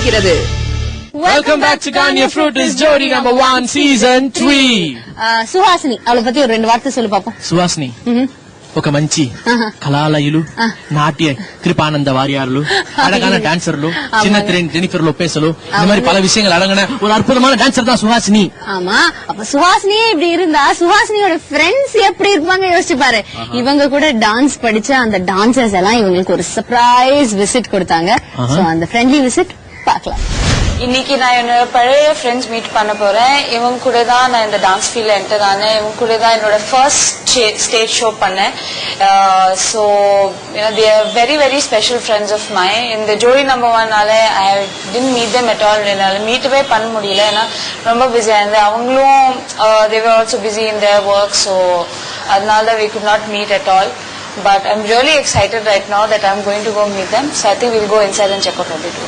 ஆரம்பிக்கிறது. Welcome back to Ganya Fruit is Jodi number 1 season 3. Suhasini அவளை பத்தி ஒரு 2 வார்த்தை சொல்லு பாப்போம். సుహాసిని ఒక మంచి కళాలయులు, నాట్య கிருபானந்த வாரியார்లు, அழகான டான்சர்లు, சின்ன ஜெனிஃபர் லோபேஸ்லு, இந்த மாதிரி பல விஷயங்கள் அடங்கின ஒரு அற்புதமான டான்சர் தான் சுஹாசினி. ஆமா, அப்ப சுஹாசினியே இப்படி இருந்தா சுஹாசினியோட ஃப்ரெண்ட்ஸ் எப்படி இருப்பாங்க யோசிச்சு பாரு. இவங்க கூட டான்ஸ் படிச்ச அந்த டான்சர்ஸ் எல்லாம் இவங்களுக்கு ஒரு சர்ப்ரைஸ் விசிட் கொடுத்தாங்க. சோ அந்த ஃப்ரெண்ட்லி விசிட் பார்க்கலாம். இன்னைக்கு நான் என்னோட பழைய ஃப்ரெண்ட்ஸ் மீட் பண்ண போறேன். இவங்க கூட தான் நான் இந்த டான்ஸ் ஃபீல்ட்ல என்டர் ஆனேன். இவங்க கூட தான் என்னோட ஃபர்ஸ்ட் ஸ்டேஜ் ஷோ பண்ணேன். So they are very very special friends of my. இந்த ஜோடி நம்பர் 1னால I didn't meet them at all. என்னால் மீட்டவே பண்ண முடியல, ஏன்னா ரொம்ப பிஸியாக இருந்தேன். அவங்களும் they were also busy in their work. So அதனால we could not meet at all. But I'm really excited right now that I'm going to go meet them. So I think we'll go inside and check out what they do.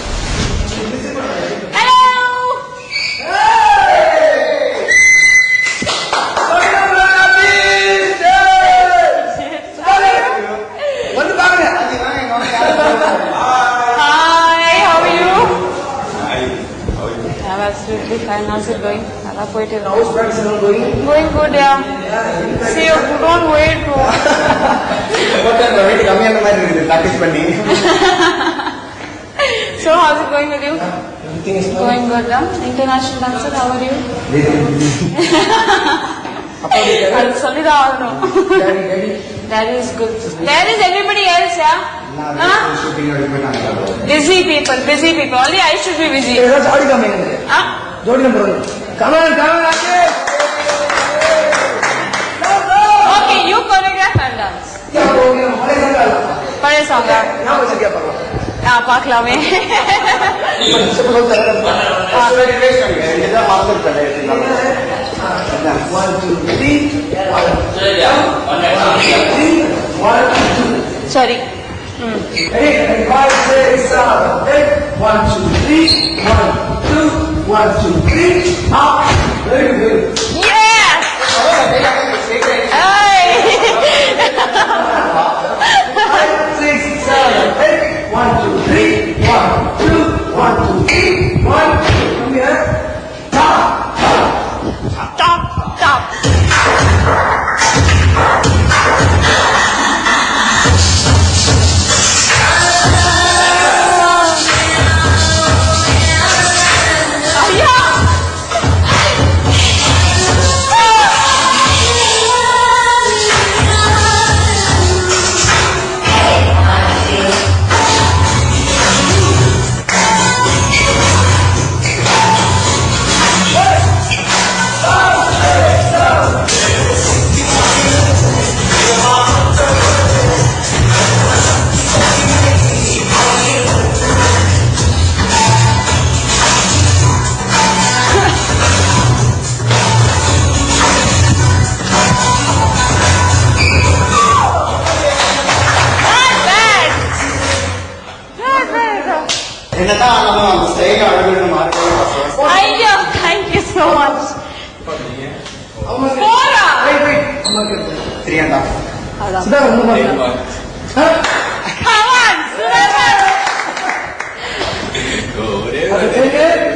Absolutely fine. How's it going? How's practice going? Going good, yeah. See, you don't wait. So, how's it going with you? Everything is going good, huh? International dancer, how are you? Daddy is good. Where is everybody else, yeah? Huh? Busy people. Only I should be busy. Jodi coming. Huh? Jodi number 1. Come on. Okay, you choreograph and dance. Pare song. பார்க்கலாமே. 1 2 3 sorry. 5 6 7 8 1 2 3 1 2 1 2 3 up. Very good. Yes. Hey. 5 6 7 8 1 2 3 1 2 1 2 3 1 come here. Top. Thank you so much. 4. Wait. 3.5. Sudha, come on.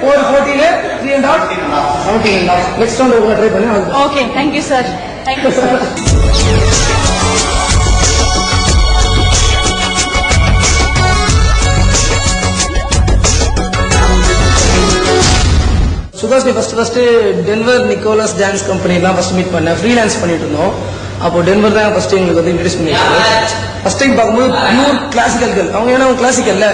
4:14, 3.5, 17.5. Next round over try பண்ணு. Okay, thank you sir. சுகாஸ்னி first Denver Nicholas dance company தான் first meet பண்ணேன். Freelance பண்ணிட்டு இருந்தோம். அப்போ Denver தான் first எங்களுக்கு வந்து இன்ட்ரடியூஸ் பண்ணிருக்காங்க. ஃபர்ஸ்ட் டைம் பார்க்கும்போது பியூர் கிளாசிக்கல் கேர்ள். அவங்க ஏன்னா கிளாசிக்கல்ல,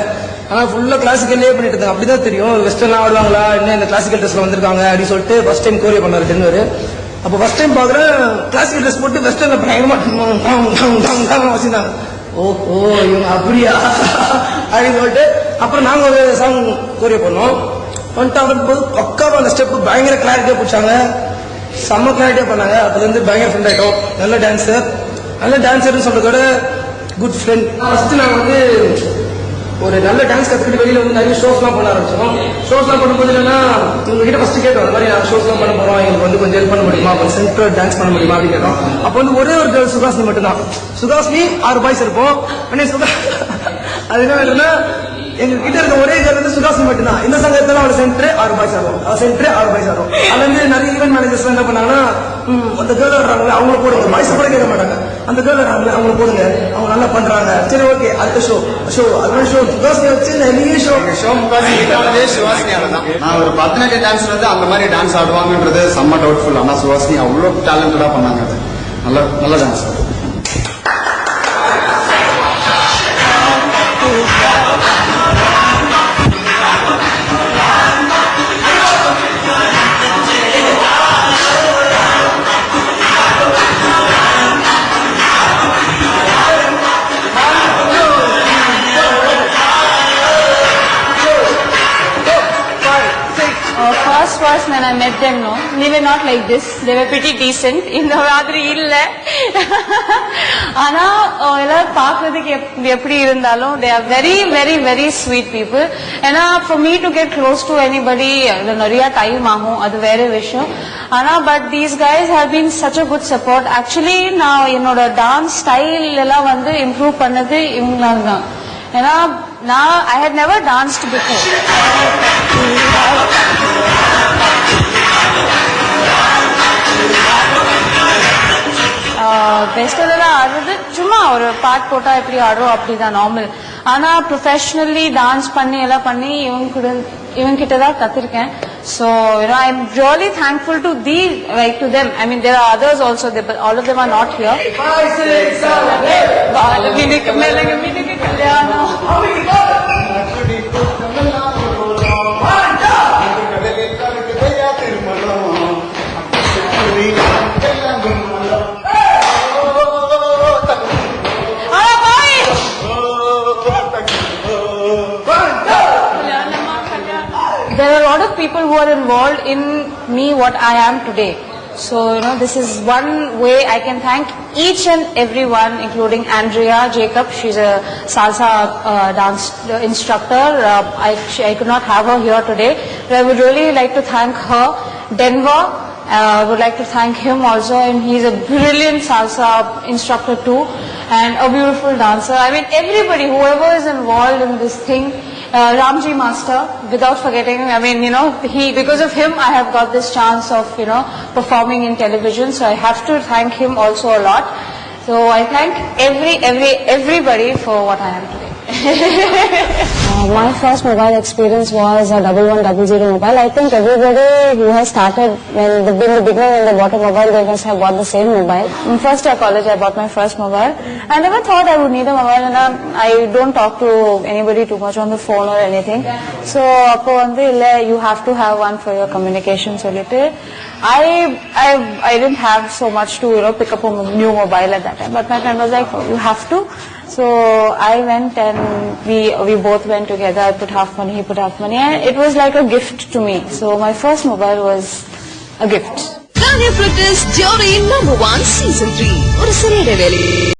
ஆனா ஃபுல்லா கிளாசிக்கல்லே பண்ணிட்டு இருந்தாங்க. அப்படிதான் தெரியும் வெஸ்டர்ன்லாம் ஆடுவாங்களா என்ன, இந்த கிளாசிக்கல் ட்ரெஸ்ல வந்திருக்காங்க அப்படின்னு சொல்லிட்டு ஃபர்ஸ்ட் டைம் கோரியோ பண்ணாரு டென்வர். அப்போ ஃபர்ஸ்ட் டைம் பாக்குறேன் கிளாசிக்கல் ட்ரெஸ் போட்டு வெஸ்டர்ன்ல பயங்கரமா வச்சிருந்தாங்க. ஓஹோ இவங்க அப்படியா அப்படின்னு சொல்லிட்டு அப்புறம் நாங்க ஒரு சாங் கோரியோ பண்ணோம். பண்ணிட்டு போது பக்காவா அந்த ஸ்டெப் பயங்கர கிளாரிட்டியா பிடிச்சாங்க. செம்ம கிளாரிட்டியா பண்ணாங்க. அதுல இருந்து பயங்கர ஃப்ரெண்ட் ஆயிட்டோம். நல்ல டான்சர்னு சொல்றதோட குட் ஃப்ரெண்ட். ஃபர்ஸ்ட் நாங்க வந்து ஒரு நல்ல டான்ஸ் கத்துக்கிட்டு வெளியில வந்து நிறைய ஷோஸ்லாம் பண்ண ஆரம்பிச்சோம். ஷோஸ்லாம் பண்ணும்போது என்னன்னா உங்ககிட்ட ஃபர்ஸ்ட் கேட்டோம், அந்த மாதிரி நான் ஷோஸ்லாம் பண்ண போறோம், எங்களுக்கு வந்து கொஞ்சம் ஹெல்ப் பண்ண முடியுமா, கொஞ்சம் சென்ட்ரல் டான்ஸ் பண்ண முடியுமா அப்படின்னு கேட்டோம். அப்போ வந்து ஒரே ஒரு கேர்ள் சுகாசினி மட்டும்தான். சுகாசினி 6 பாய்ஸ் இருப்போம். அது என்ன வேணும்னா எங்க கிட்ட இருக்க ஒரே கேர்ள் வந்து சுகாசினி மட்டும்தான். இந்த அவளை சென்டர் 6 பாய்ஸ் ஆடும், சென்டர் 6 பாய்ஸ் ஆடும். அதுல இருந்து நிறைய ஈவென்ட் மேனேஜர்ஸ் என்ன பண்ணாங்கன்னா, அந்த கேர்ள் ஆடுறாங்களே அவங்கள போடுங்க, பாய்ஸ் கூட கேட்க மாட்டாங்க, அந்த கேர்ள் ஆடுறாங்களே அவங்கள போடுங்க, அவங்க நல்லா பண்றாங்க, சரி ஓகே அடுத்த ஷோ அது ஷோ சுகாசினி வச்சு நிறைய ஷோ முக்காசி சுஹாசினியால தான். நான் ஒரு பரதநாட்டிய டான்ஸ்ல இருந்து அந்த மாதிரி டான்ஸ் ஆடுவாங்கன்றது செம்ம டவுட்ஃபுல். ஆனா சுஹாசினி அவ்வளவு டேலண்டடா பண்ணாங்க. அது நல்ல dance. First when I met them, no, they were not like this. They were pretty decent. இந்த மாதிரி இல்ல. ஆனா எல்லாரும் பார்க்கிறதுக்கு எப்படி இருந்தாலும் they are very very very sweet people. ஏன்னா for me to get close to anybody நிறைய டைம் ஆகும், அது வேற விஷயம். ஆனா but these guys have been such a good support. Actually நான் என்னோட டான்ஸ் ஸ்டைல் எல்லாம் வந்து இம்ப்ரூவ் பண்ணது இவங்களால தான். ஏன்னா நான் I had never danced before. வெஸ்டர்ல ஆடுறது சும்மா ஒரு பாட் போட்டா எப்படி ஆடுறோம் அப்படிதான் நார்மல். ஆனா ப்ரொஃபஷனலி டான்ஸ் பண்ணி எல்லாம் பண்ணி இவங்க கிட்ட தான் கத்திருக்கேன். So I'm really thankful to to them. I mean there are others also, but all of them are not here. There are a lot of people who are involved in me what I am today. So this is one way I can thank each and everyone, including Andrea Jacob. She's a salsa dance instructor. I could not have her here today, but I would really like to thank her. Denver, I would like to thank him also, and he's a brilliant salsa instructor too, and a beautiful dancer. I mean everybody, whoever is involved in this thing. Ramji Master, without forgetting, I mean, because of him, I have got this chance of, performing in television. So I have to thank him also a lot. So I thank everybody for what I am today. My first mobile experience was a 1100 mobile. I think everybody who has started in the beginning when they bought a mobile, they must have bought the same mobile. In first year college, I bought my first mobile. I never thought I would need a mobile, and I don't talk to anybody too much on the phone or anything. So, you have to have one for your communication. So, I didn't have so much to pick up a new mobile at that time. But my friend was like, oh, you have to. So I went and we both went together. I put half money, he put half money, and it was like a gift to me. So my first mobile was a gift. Kanye Protest during #1 Season 3. ஒரு சிறிய இடைவேளை.